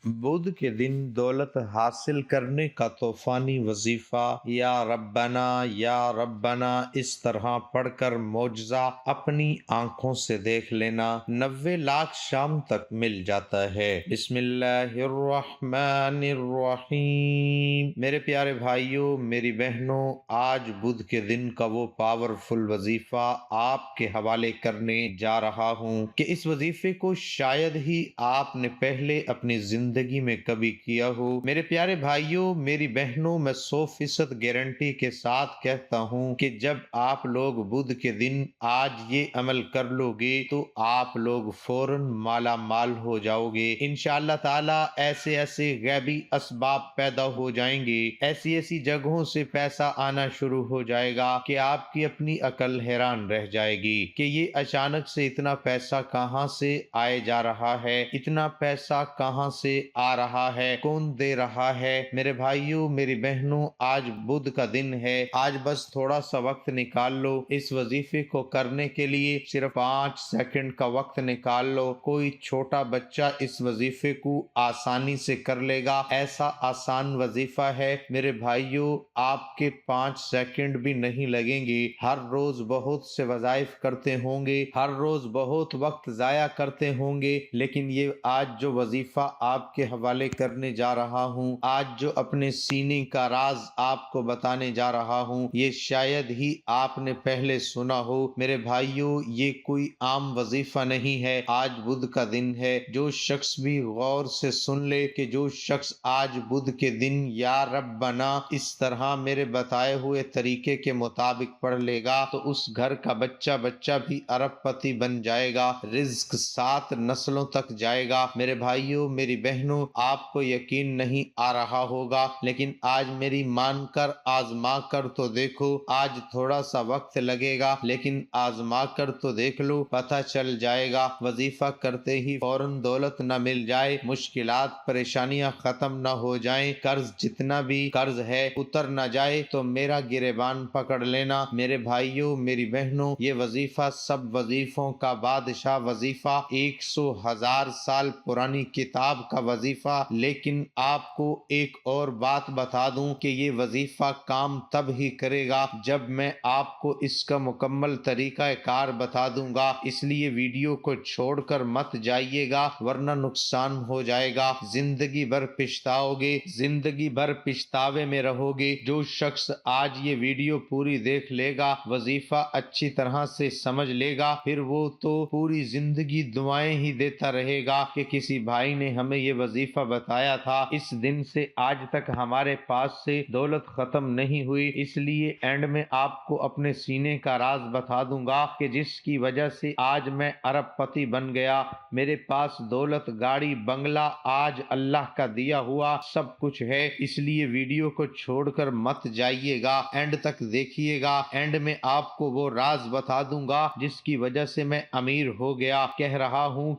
بدھ کے دن دولت حاصل کرنے کا طوفانی وظیفہ یا ربنا اس طرح پڑھ کر معجزہ اپنی آنکھوں سے دیکھ لینا 90 لاکھ شام تک مل جاتا ہے۔ بسم اللہ الرحمن الرحیم۔ میرے پیارے بھائیوں، میری بہنوں، آج بدھ کے دن کا وہ پاورفل وظیفہ آپ کے حوالے کرنے جا رہا ہوں کہ اس وظیفے کو شاید ہی آپ نے پہلے اپنی زندگی میں کبھی کیا ہو۔ میرے پیارے بھائیوں، میری بہنوں، میں 100% گارنٹی کے ساتھ کہتا ہوں کہ جب آپ لوگ بدھ کے دن آج یہ عمل کر لو گے تو آپ لوگ فوراً مالا مال ہو جاؤ گے۔ انشاءاللہ تعالی ایسے غیبی اسباب پیدا ہو جائیں گے، ایسی جگہوں سے پیسہ آنا شروع ہو جائے گا کہ آپ کی اپنی عقل حیران رہ جائے گی کہ یہ اچانک سے اتنا پیسہ کہاں سے آئے جا رہا ہے، اتنا پیسہ کہاں سے آ رہا ہے، کون دے رہا ہے۔ میرے بھائیوں، میری بہنوں، آج بدھ کا دن ہے۔ آج بس تھوڑا سا وقت نکال لو اس وظیفے کو کرنے کے لیے، صرف 5 سیکنڈ کا وقت نکال لو۔ کوئی چھوٹا بچہ اس وظیفے کو آسانی سے کر لے گا، ایسا آسان وظیفہ ہے۔ میرے بھائیوں، آپ کے 5 سیکنڈ بھی نہیں لگیں گے۔ ہر روز بہت سے وظائف کرتے ہوں گے، ہر روز بہت وقت ضائع کرتے ہوں گے، لیکن یہ آج جو وظیفہ آپ کے حوالے کرنے جا رہا ہوں، آج جو اپنے سینے کا راز آپ کو بتانے جا رہا ہوں، یہ شاید ہی آپ نے پہلے سنا ہو۔ میرے بھائیوں، یہ کوئی عام وظیفہ نہیں ہے۔ آج بدھ کا دن ہے۔ جو شخص بھی غور سے سن لے کہ جو شخص آج بدھ کے دن یا ربنا اس طرح میرے بتائے ہوئے طریقے کے مطابق پڑھ لے گا تو اس گھر کا بچہ بھی ارب پتی بن جائے گا، رزق 7 نسلوں تک جائے گا۔ میرے بھائیوں، میری بہنوں، آپ کو یقین نہیں آ رہا ہوگا، لیکن آج میری مان کر آزما کر تو دیکھو۔ آج تھوڑا سا وقت لگے گا، لیکن آزما کر تو دیکھ لو، پتہ چل جائے گا۔ وظیفہ کرتے ہی فوراً دولت نہ مل جائے، مشکلات پریشانیاں ختم نہ ہو جائیں، قرض جتنا بھی قرض ہے اتر نہ جائے تو میرا گریبان پکڑ لینا۔ میرے بھائیوں، میری بہنوں، یہ وظیفہ سب وظیفوں کا بادشاہ وظیفہ، 100,000 سال پرانی کتاب کا وظیفہ۔ لیکن آپ کو ایک اور بات بتا دوں کہ یہ وظیفہ کام تب ہی کرے گا جب میں آپ کو اس کا مکمل طریقہ کار بتا دوں گا۔ اس لیے ویڈیو کو چھوڑ کر مت جائیے گا، ورنہ نقصان ہو جائے گا، زندگی بھر پچھتاؤ گے، زندگی بھر پچھتاوے میں رہو گے۔ جو شخص آج یہ ویڈیو پوری دیکھ لے گا، وظیفہ اچھی طرح سے سمجھ لے گا، پھر وہ تو پوری زندگی دعائیں ہی دیتا رہے گا کہ کسی بھائی نے ہمیں یہ وظیفہ بتایا تھا، اس دن سے آج تک ہمارے پاس سے دولت ختم نہیں ہوئی۔ اس لیے اینڈ میں آپ کو اپنے سینے کا راز بتا دوں گا کہ جس کی وجہ سے آج میں ارب پتی بن گیا، میرے پاس دولت، گاڑی، بنگلہ آج اللہ کا دیا ہوا سب کچھ ہے۔ اس لیے ویڈیو کو چھوڑ کر مت جائیے گا، اینڈ تک دیکھیے گا۔ اینڈ میں آپ کو وہ راز بتا دوں گا جس کی وجہ سے میں امیر ہو گیا۔ کہہ رہا ہوں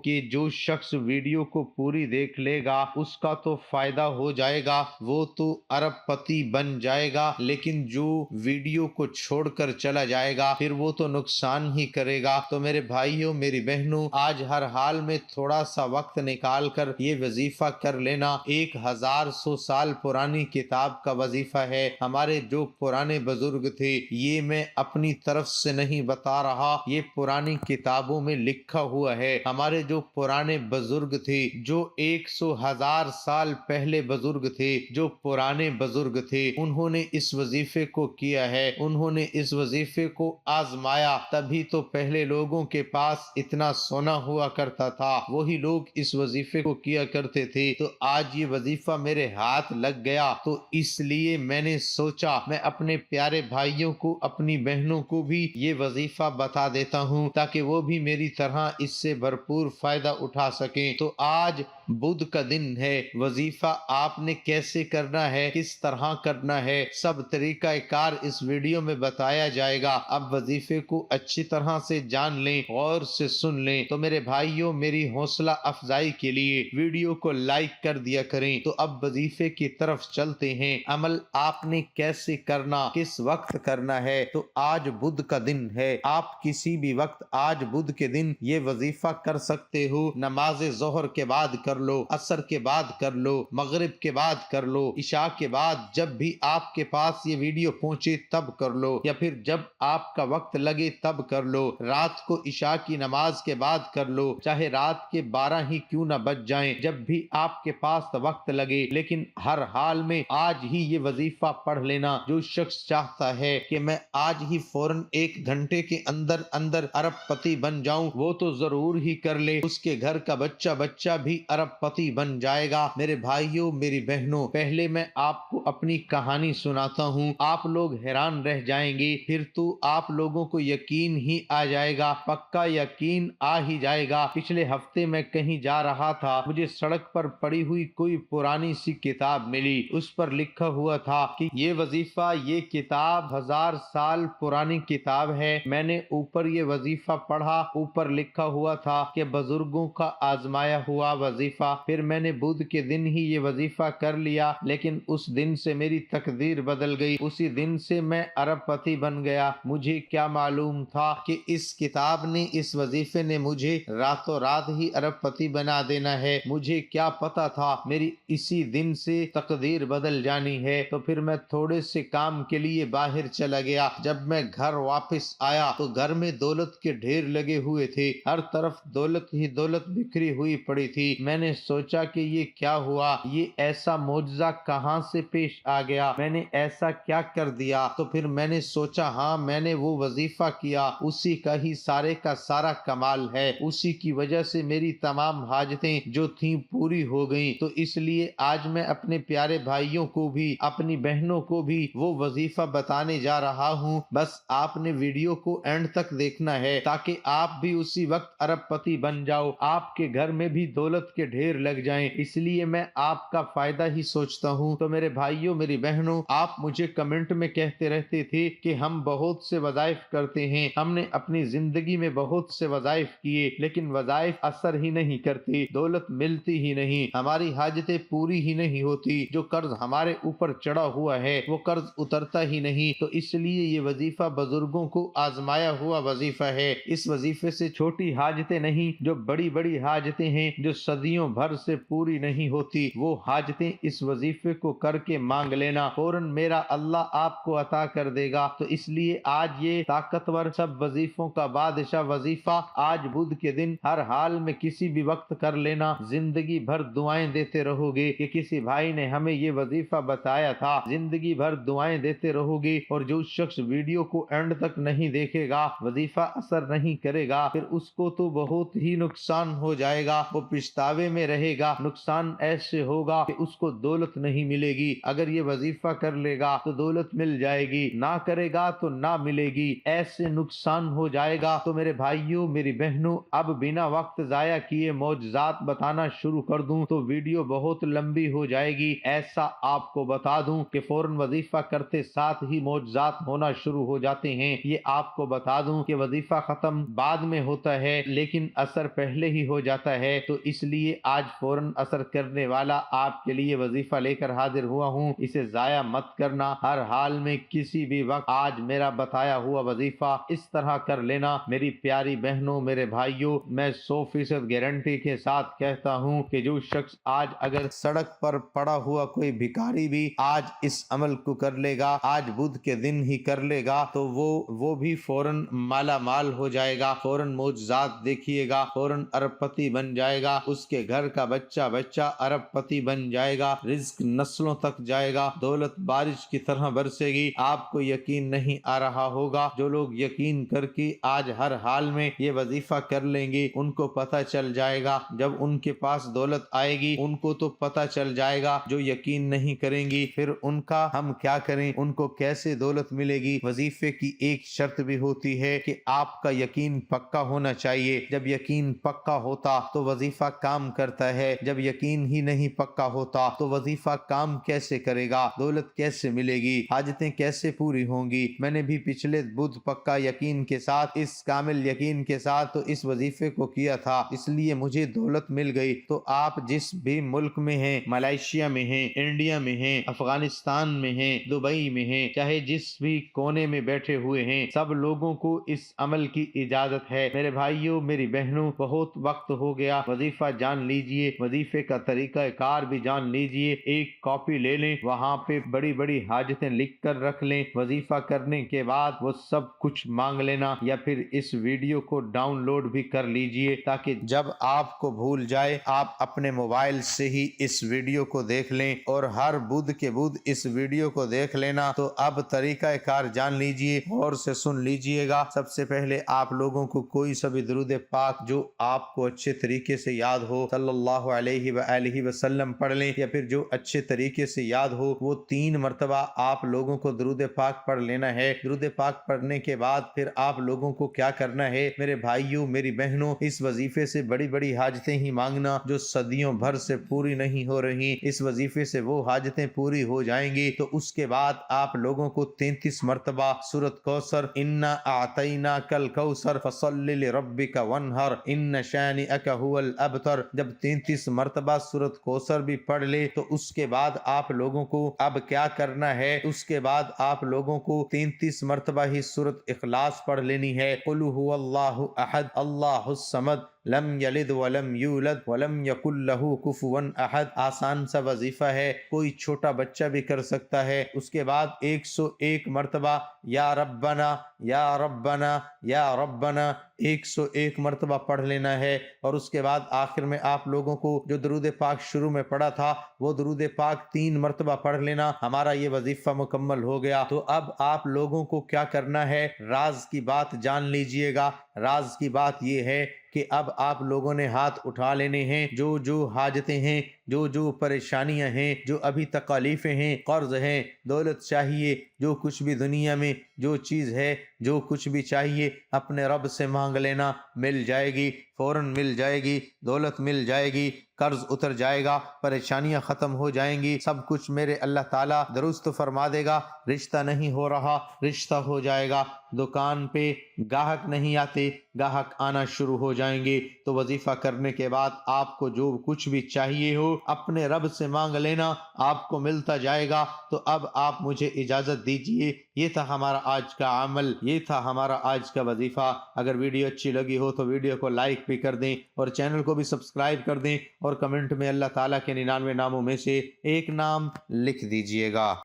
کہ جو شخص ویڈیو کو پوری دیکھ لے گا اس کا تو فائدہ ہو جائے گا، وہ تو ارب پتی بن جائے گا، لیکن جو ویڈیو کو چھوڑ کر چلا جائے گا پھر وہ تو نقصان ہی کرے گا۔ تو میرے بھائیوں، میری بہنوں، آج ہر حال میں تھوڑا سا وقت نکال کر یہ وظیفہ کر لینا۔ 1100 سال پرانی کتاب کا وظیفہ ہے۔ ہمارے جو پرانے بزرگ تھے، یہ میں اپنی طرف سے نہیں بتا رہا، یہ پرانی کتابوں میں لکھا ہوا ہے۔ ہمارے جو پرانے بزرگ تھے، جو 100,000 سال پہلے بزرگ تھے، جو پرانے بزرگ تھے، انہوں نے اس وظیفے کو کیا ہے، انہوں نے اس وظیفے کو آزمایا، تبھی تو پہلے لوگوں کے پاس اتنا سونا ہوا کرتا تھا، وہی لوگ اس وظیفے کو کیا کرتے تھے۔ تو آج یہ وظیفہ میرے ہاتھ لگ گیا، تو اس لیے میں نے سوچا میں اپنے پیارے بھائیوں کو، اپنی بہنوں کو بھی یہ وظیفہ بتا دیتا ہوں تاکہ وہ بھی میری طرح اس سے بھرپور فائدہ اٹھا سکیں۔ تو آج بدھ کا دن ہے، وظیفہ آپ نے کیسے کرنا ہے، کس طرح کرنا ہے، سب طریقہ کار اس ویڈیو میں بتایا جائے گا۔ اب وظیفے کو اچھی طرح سے جان لیں، غور سے سن لیں۔ تو میرے بھائیوں، میری حوصلہ افزائی کے لیے ویڈیو کو لائک کر دیا کریں۔ تو اب وظیفے کی طرف چلتے ہیں۔ عمل آپ نے کیسے کرنا، کس وقت کرنا ہے؟ تو آج بدھ کا دن ہے، آپ کسی بھی وقت آج بدھ کے دن یہ وظیفہ کر سکتے ہو۔ نماز ظہر کے بعد کر کر لو، عصر کے بعد کر لو، مغرب کے بعد کر لو، عشاء کے بعد جب بھی آپ کے پاس یہ ویڈیو پہنچے تب کر لو، یا پھر جب آپ کا وقت لگے تب کر لو، رات کو عشاء کی نماز کے بعد کر لو، چاہے رات کے 12 ہی کیوں نہ بج جائیں، جب بھی آپ کے پاس وقت لگے، لیکن ہر حال میں آج ہی یہ وظیفہ پڑھ لینا۔ جو شخص چاہتا ہے کہ میں آج ہی فوراً 1 گھنٹے کے اندر اندر ارب پتی بن جاؤں، وہ تو ضرور ہی کر لے، اس کے گھر کا بچہ بھی ارب پتی بن جائے گا۔ میرے بھائیوں، میری بہنوں، پہلے میں آپ کو اپنی کہانی سناتا ہوں، آپ لوگ حیران رہ جائیں گے، پھر تو آپ لوگوں کو یقین ہی آ جائے گا، پکا یقین آ ہی جائے گا۔ پچھلے ہفتے میں کہیں جا رہا تھا، مجھے سڑک پر پڑی ہوئی کوئی پرانی سی کتاب ملی، اس پر لکھا ہوا تھا کہ یہ وظیفہ، یہ کتاب 1000 سال پرانی کتاب ہے۔ میں نے اوپر یہ وظیفہ پڑھا، اوپر لکھا ہوا تھا کہ بزرگوں کا آزمایا ہوا وظیفہ۔ پھر میں نے بدھ کے دن ہی یہ وظیفہ کر لیا، لیکن اس دن سے میری تقدیر بدل گئی، اسی دن سے میں ارب پتی بن گیا۔ مجھے کیا معلوم تھا کہ اس کتاب نے، اس وظیفے نے مجھے راتوں رات ہی ارب پتی بنا دینا ہے؟ مجھے کیا پتا تھا میری اسی دن سے تقدیر بدل جانی ہے؟ تو پھر میں تھوڑے سے کام کے لیے باہر چلا گیا۔ جب میں گھر واپس آیا تو گھر میں دولت کے ڈھیر لگے ہوئے تھے، ہر طرف دولت ہی دولت بکھری ہوئی پڑی تھی۔ میں نے سوچا کہ یہ کیا ہوا، یہ ایسا معجزہ کہاں سے پیش آ گیا، میں نے ایسا کیا کر دیا؟ تو پھر میں نے سوچا، ہاں میں نے وہ وظیفہ کیا، اسی کا ہی سارے کا سارا کمال ہے، اسی کی وجہ سے میری تمام حاجتیں جو تھیں پوری ہو گئیں۔ تو اس لیے آج میں اپنے پیارے بھائیوں کو بھی، اپنی بہنوں کو بھی وہ وظیفہ بتانے جا رہا ہوں۔ بس آپ نے ویڈیو کو اینڈ تک دیکھنا ہے تاکہ آپ بھی اسی وقت ارب پتی بن جاؤ، آپ کے گھر میں بھی دولت کے ڈھیر لگ جائیں۔ اس لیے میں آپ کا فائدہ ہی سوچتا ہوں۔ تو میرے بھائیوں، میری بہنوں، آپ مجھے کمنٹ میں کہتے رہتے تھے کہ ہم بہت سے وظائف کرتے ہیں، ہم نے اپنی زندگی میں بہت سے وظائف کیے، لیکن وظائف اثر ہی نہیں کرتی، دولت ملتی ہی نہیں، ہماری حاجتیں پوری ہی نہیں ہوتی، جو قرض ہمارے اوپر چڑھا ہوا ہے وہ قرض اترتا ہی نہیں۔ تو اس لیے یہ وظیفہ بزرگوں کو آزمایا ہوا وظیفہ ہے۔ اس وظیفے سے چھوٹی حاجتیں نہیں، جو بڑی بڑی حاجتیں ہیں، جو صدیوں بھر سے پوری نہیں ہوتی، وہ حاجتیں اس وظیفے کو کر کے مانگ لینا، فوراً میرا اللہ آپ کو عطا کر دے گا۔ تو اس لیے آج یہ طاقتور سب وظیفوں کا بادشاہ وظیفہ آج بدھ کے دن ہر حال میں کسی بھی وقت کر لینا۔ زندگی بھر دعائیں دیتے رہو گے کہ کسی بھائی نے ہمیں یہ وظیفہ بتایا تھا، زندگی بھر دعائیں دیتے رہو گے، اور جو شخص ویڈیو کو اینڈ تک نہیں دیکھے گا، وظیفہ اثر نہیں کرے گا، پھر اس کو تو بہت ہی نقصان ہو جائے گا، وہ پچھتاوے میں رہے گا۔ نقصان ایسے ہوگا کہ اس کو دولت نہیں ملے گی، اگر یہ وظیفہ کر لے گا تو دولت مل جائے گی، نہ کرے گا تو نہ ملے گی، ایسے نقصان ہو جائے گا۔ تو میرے بھائیوں، میری بہنوں، اب بنا وقت ضائع کیے معجزات بتانا شروع کر دوں تو ویڈیو بہت لمبی ہو جائے گی۔ ایسا آپ کو بتا دوں کہ فوراً وظیفہ کرتے ساتھ ہی معجزات ہونا شروع ہو جاتے ہیں۔ یہ آپ کو بتا دوں کہ وظیفہ ختم بعد میں ہوتا ہے لیکن اثر پہلے ہی ہو جاتا ہے۔ تو اس لیے آج فوراً اثر کرنے والا آپ کے لیے وظیفہ لے کر حاضر ہوا ہوں، اسے ضائع مت کرنا، ہر حال میں کسی بھی وقت آج میرا بتایا ہوا وظیفہ اس طرح کر لینا۔ میری پیاری بہنوں، میرے بھائیوں، میں 100% گارنٹی کے ساتھ کہتا ہوں کہ جو شخص آج اگر سڑک پر پڑا ہوا کوئی بھکاری بھی آج اس عمل کو کر لے گا، آج بدھ کے دن ہی کر لے گا، تو وہ بھی فوراً مالا مال ہو جائے گا، فوراً معجزات دیکھیے گا، فوراً ارب پتی بن جائے گا، اس کے گھر کا بچہ ارب پتی بن جائے گا، رزق نسلوں تک جائے گا، دولت بارش کی طرح برسے گی۔ آپ کو یقین نہیں آ رہا ہوگا، جو لوگ یقین کر کے آج ہر حال میں یہ وظیفہ کر لیں گے، ان کو پتہ چل جائے گا، جب ان کے پاس دولت آئے گی ان کو تو پتہ چل جائے گا۔ جو یقین نہیں کریں گی پھر ان کا ہم کیا کریں، ان کو کیسے دولت ملے گی؟ وظیفے کی ایک شرط بھی ہوتی ہے کہ آپ کا یقین پکا ہونا چاہیے، جب یقین پکا ہوتا تو وظیفہ کام کرتا ہے، جب یقین ہی نہیں پکا ہوتا تو وظیفہ کام کیسے کرے گا، دولت کیسے ملے گی، حاجتیں کیسے پوری ہوں گی؟ میں نے بھی پچھلے بدھ پکا یقین کے ساتھ، اس کامل یقین کے ساتھ تو اس وظیفے کو کیا تھا، اس لیے مجھے دولت مل گئی۔ تو آپ جس بھی ملک میں ہیں، ملائیشیا میں ہیں، انڈیا میں ہیں، افغانستان میں ہیں، دبئی میں ہیں، چاہے جس بھی کونے میں بیٹھے ہوئے ہیں، سب لوگوں کو اس عمل کی اجازت ہے۔ میرے بھائیوں، میری بہنوں، بہت وقت ہو گیا، وظیفہ جان لیجئے، وظیفے کا طریقہ کار بھی جان لیجئے، ایک کاپی لے لیں، وہاں پہ بڑی بڑی حاجتیں لکھ کر رکھ لیں، وظیفہ کرنے کے بعد وہ سب کچھ مانگ لینا، یا پھر اس ویڈیو کو ڈاؤن لوڈ بھی کر لیجئے تاکہ جب آپ کو بھول جائے آپ اپنے موبائل سے ہی اس ویڈیو کو دیکھ لیں، اور ہر بدھ کے بدھ اس ویڈیو کو دیکھ لینا۔ تو اب طریقہ کار جان لیجئے، غور سے سن لیجئے گا۔ سب سے پہلے آپ لوگوں کو کوئی سا بھی درود پاک جو آپ کو اچھے طریقے سے یاد ہو صلی اللہ علیہ وآلہ وسلم پڑھ لیں، یا پھر جو اچھے طریقے سے یاد ہو وہ 3 مرتبہ آپ لوگوں کو درود پاک پڑھ لینا ہے۔ درود پاک پڑھنے کے بعد پھر آپ لوگوں کو کیا کرنا ہے میرے بھائیوں میری بہنوں، اس وظیفے سے بڑی بڑی حاجتیں ہی مانگنا جو صدیوں بھر سے پوری نہیں ہو رہی، اس وظیفے سے وہ حاجتیں پوری ہو جائیں گی۔ تو اس کے بعد آپ لوگوں کو 33 مرتبہ سورۃ کوثر انا اعطیناک الکوثر فصل لربک وانحر ان شانئک هو الابتر، جب 33 مرتبہ سورۃ کوثر بھی پڑھ لے تو اس کے بعد آپ لوگوں کو اب کیا کرنا ہے، اس کے بعد آپ لوگوں کو 33 مرتبہ ہی سورۃ اخلاص پڑھ لینی ہے۔ قل هو اللہ احد اللہ الصمد لم یلد ولم یولد ولم یکن لہ کفوا احد۔ آسان سا وظیفہ ہے، کوئی چھوٹا بچہ بھی کر سکتا ہے۔ اس کے بعد 101 مرتبہ یا ربنا یا ربنا یا ربنا 101 مرتبہ پڑھ لینا ہے، اور اس کے بعد آخر میں آپ لوگوں کو جو درود پاک شروع میں پڑھا تھا وہ درود پاک 3 مرتبہ پڑھ لینا۔ ہمارا یہ وظیفہ مکمل ہو گیا۔ تو اب آپ لوگوں کو کیا کرنا ہے، راز کی بات جان لیجئے گا۔ راز کی بات یہ ہے کہ اب آپ لوگوں نے ہاتھ اٹھا لینے ہیں، جو جو حاجتیں ہیں، جو جو پریشانیاں ہیں، جو ابھی تکالیفیں ہیں، قرض ہیں، دولت چاہیے، جو کچھ بھی دنیا میں جو چیز ہے، جو کچھ بھی چاہیے اپنے رب سے مانگ لینا، مل جائے گی، فوراً مل جائے گی، دولت مل جائے گی، قرض اتر جائے گا، پریشانیاں ختم ہو جائیں گی، سب کچھ میرے اللہ تعالیٰ درست فرما دے گا۔ رشتہ نہیں ہو رہا، رشتہ ہو جائے گا، دکان پہ گاہک نہیں آتے، گاہک آنا شروع ہو جائیں گے۔ تو وظیفہ کرنے کے بعد آپ کو جو کچھ بھی چاہیے ہو اپنے رب سے مانگ لینا، آپ کو ملتا جائے گا۔ تو اب آپ مجھے اجازت دیجیے، یہ تھا ہمارا آج کا عمل، یہ تھا ہمارا آج کا وظیفہ۔ اگر ویڈیو اچھی لگی ہو تو ویڈیو کو لائک بھی کر دیں، اور چینل کو بھی سبسکرائب کر دیں، اور کمنٹ میں اللہ تعالیٰ کے 99 ناموں میں سے ایک نام لکھ دیجیے گا۔